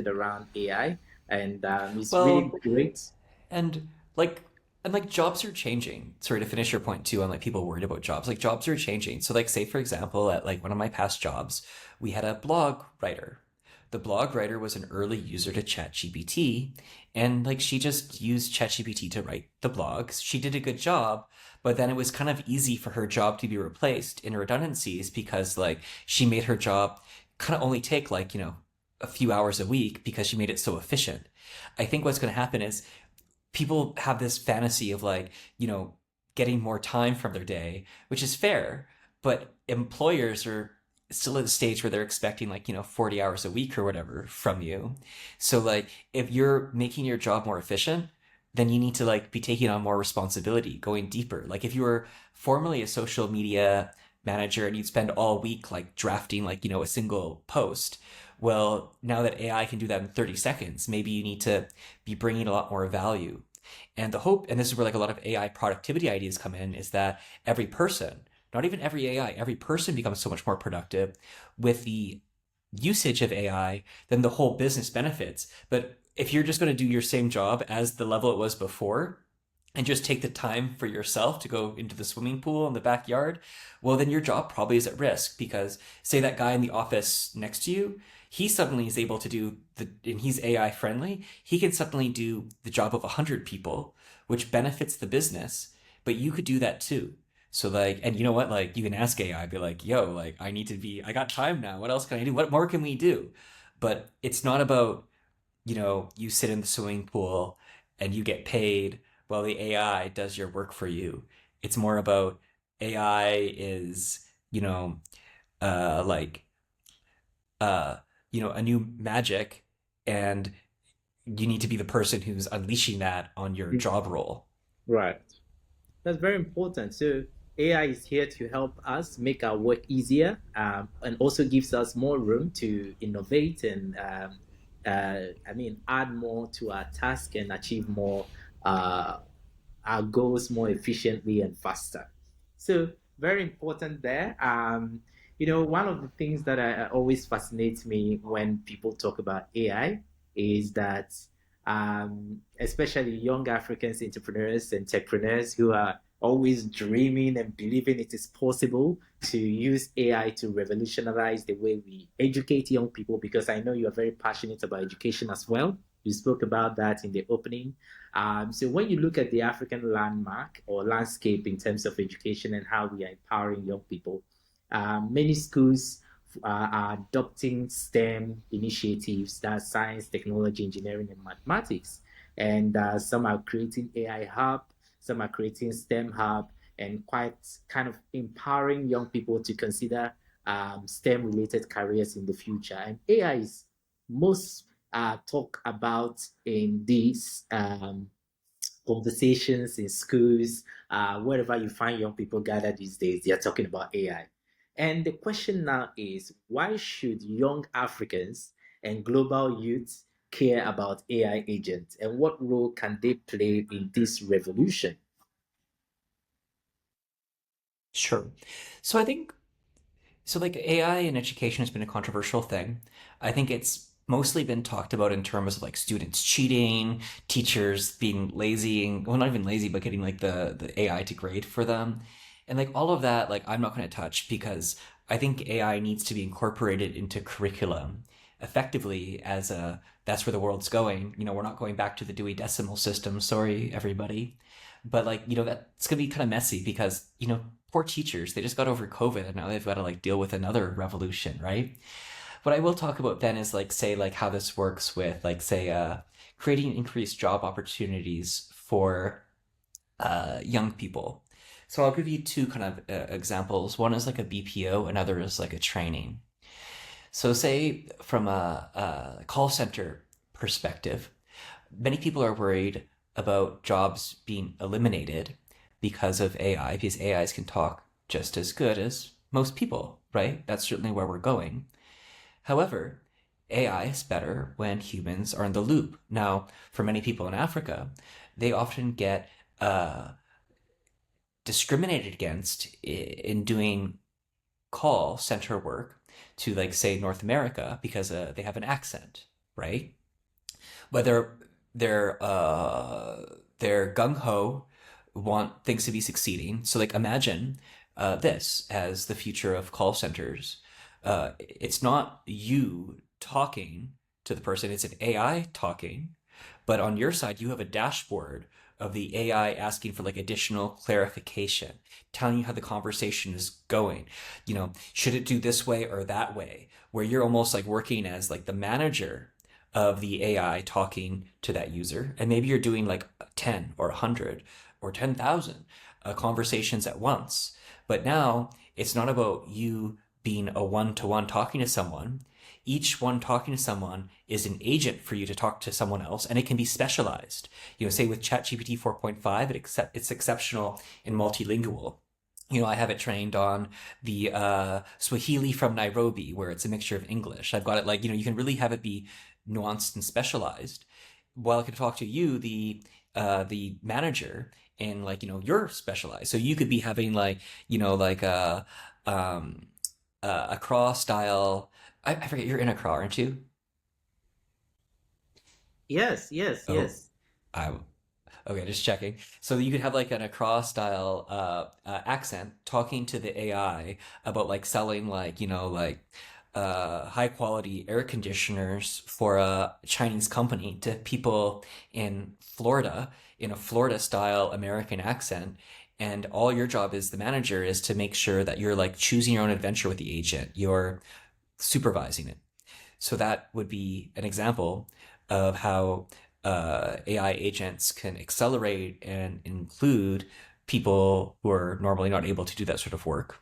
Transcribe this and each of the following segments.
around AI, and it's really Well, great. and like and jobs are changing. Sorry to finish your point too on like people worried about jobs. Like jobs are changing. So like say for example at like one of my past jobs, we had a blog writer. The blog writer was an early user to ChatGPT, and like she just used ChatGPT to write the blogs. She did a good job, but then it was kind of easy for her job to be replaced in redundancies because like she made her job kind of only take like, a few hours a week because she made it so efficient. I think what's going to happen is people have this fantasy of like, getting more time from their day, which is fair, but employers are still at the stage where they're expecting like, 40 hours a week or whatever from you. So like if you're making your job more efficient, then you need to like be taking on more responsibility, going deeper. Like if you were formerly a social media manager and you'd spend all week like drafting like, a single post, well, now that AI can do that in 30 seconds, maybe you need to be bringing a lot more value. And the hope, and this is where like a lot of AI productivity ideas come in, is that every person, not even every AI, every person becomes so much more productive with the usage of AI, then the whole business benefits. But if you're just going to do your same job as the level it was before, and just take the time for yourself to go into the swimming pool in the backyard, well, then your job probably is at risk because, say, that guy in the office next to you, he suddenly is able to do and he's AI friendly, he can suddenly do the job of 100 people, which benefits the business, but you could do that too. So, like, and you know what? Like, you can ask AI, be like, yo, like, I got time now. What else can I do? What more can we do? But it's not about, you sit in the swimming pool and you get paid while the AI does your work for you. It's more about AI is, you know, like, uh, a new magic, and you need to be the person who's unleashing that on your Mm. job role. Right. That's very important. So AI is here to help us make our work easier, and also gives us more room to innovate and add more to our task and achieve more uh, our goals more efficiently and faster. So very important there. One of the things that always fascinates me when people talk about AI is that especially young Africans entrepreneurs and techpreneurs who are always dreaming and believing it is possible to use AI to revolutionize the way we educate young people, because I know you are very passionate about education as well. You spoke about that in the opening. So when you look at the African landmark or landscape in terms of education and how we are empowering young people, many schools are adopting STEM initiatives, that's science, technology, engineering, and mathematics. And some are creating AI hub, some are creating STEM hub, and quite kind of empowering young people to consider STEM related careers in the future. And AI is most talk about in these conversations in schools, wherever you find young people gathered these days, they are talking about AI. And the question now is, why should young Africans and global youth care about AI agents, and what role can they play in this revolution? Sure. So I think so like AI in education has been a controversial thing. I think it's mostly been talked about in terms of like students cheating, teachers being lazy, and well, not even lazy, but getting like the AI to grade for them. And like all of that, like I'm not going to touch because I think AI needs to be incorporated into curriculum effectively as a that's where the world's going. We're not going back to the Dewey Decimal System. Sorry, everybody. But like, that's gonna be kind of messy because, poor teachers, they just got over COVID and now they've got to like deal with another revolution, right? What I will talk about then is like say like how this works with like say creating increased job opportunities for young people. So I'll give you two kind of examples. One is like a BPO, another is like a training. So say from a call center perspective, many people are worried about jobs being eliminated because of AI, because AIs can talk just as good as most people, right? That's certainly where we're going. However, AI is better when humans are in the loop. Now, for many people in Africa, they often get discriminated against in doing call center work to, like, say, North America because they have an accent, right? Whether they're they're gung ho, want things to be succeeding. So like imagine this as the future of call centers. It's not you talking to the person; it's an AI talking. But on your side, you have a dashboard of the AI asking for like additional clarification, telling you how the conversation is going. Should it do this way or that way? Where you're almost like working as like the manager of the AI talking to that user. And maybe you're doing like 10 or 100 or 10,000 conversations at once. But now it's not about you being a one to one talking to someone. Each one talking to someone is an agent for you to talk to someone else, and it can be specialized. Say with ChatGPT 4.5, it's exceptional and multilingual. I have it trained on the Swahili from Nairobi, where it's a mixture of English. I've got it like, you can really have it be nuanced and specialized. While I could talk to you, the manager, and like, you're specialized. So you could be having like, like um, a Accra style. I forget, you're in Accra, aren't you? Yes, yes, Oh, yes. I Okay, just checking. So you could have like an Accra style accent talking to the AI about like selling like, like high quality air conditioners for a Chinese company to people in Florida in a Florida style American accent. And all your job as the manager is to make sure that you're like choosing your own adventure with the agent. You're supervising it. So that would be an example of how AI agents can accelerate and include people who are normally not able to do that sort of work.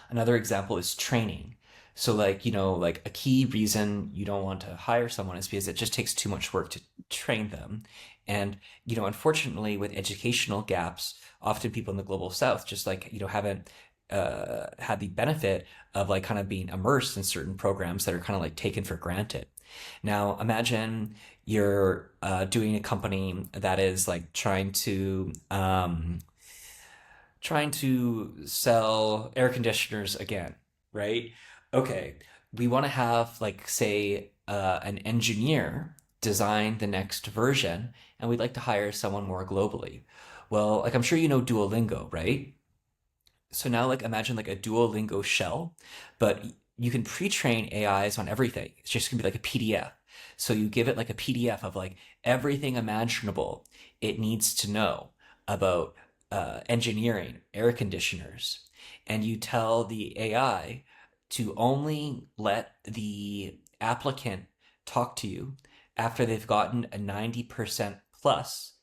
Another example is training. So like, like a key reason you don't want to hire someone is because it just takes too much work to train them. And, unfortunately with educational gaps, often people in the global south just like, haven't had the benefit of like kind of being immersed in certain programs that are kind of like taken for granted. Now, imagine you're doing a company that is like trying to sell air conditioners again, right? Okay, we want to have like say an engineer design the next version, and we'd like to hire someone more globally. Well, like I'm sure you know Duolingo, right? So now like imagine like a Duolingo shell, but you can pre-train AIs on everything. It's just gonna be like a PDF. So you give it like a PDF of like everything imaginable it needs to know about engineering, air conditioners, and you tell the AI to only let the applicant talk to you after they've gotten a 90% plus,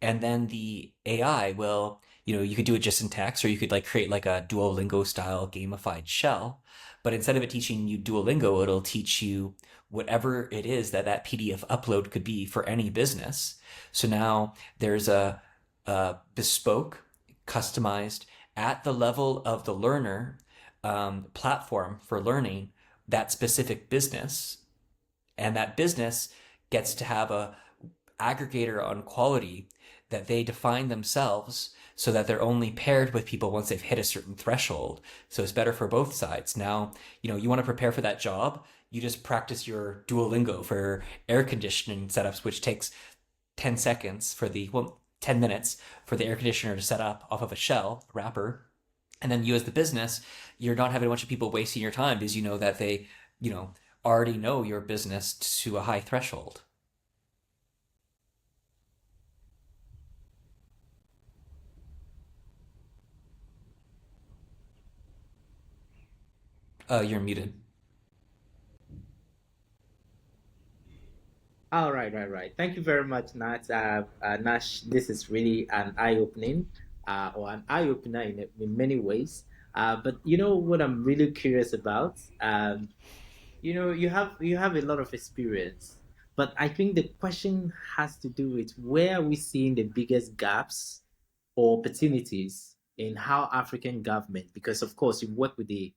and then the AI will, you could do it just in text, or you could like create like a Duolingo style gamified shell. But instead of it teaching you Duolingo, it'll teach you whatever it is that PDF upload could be for any business. So now there's a bespoke, customized at the level of the learner platform for learning that specific business, and that business gets to have a aggregator on quality that they define themselves, so that they're only paired with people once they've hit a certain threshold. So it's better for both sides. Now, you want to prepare for that job, you just practice your Duolingo for air conditioning setups, which takes 10 seconds for the, well, 10 minutes for the air conditioner to set up off of a shell wrapper. And then you as the business, you're not having a bunch of people wasting your time because you know that they, you know, already know your business to a high threshold. You're muted. All right, right, right. Thank you very much, Nat. Nash, this is really an eye-opening, or an eye-opener in many ways. But you know what I'm really curious about? You have a lot of experience, but I think the question has to do with where are we seeing the biggest gaps or opportunities in how African government, because of course you work with the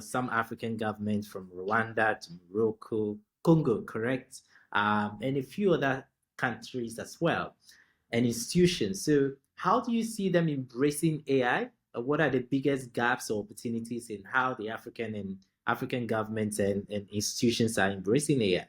some African governments from Rwanda to Morocco, Congo, correct, and a few other countries as well, and institutions. So how do you see them embracing AI? What are the biggest gaps or opportunities in how the African governments and institutions are embracing AI?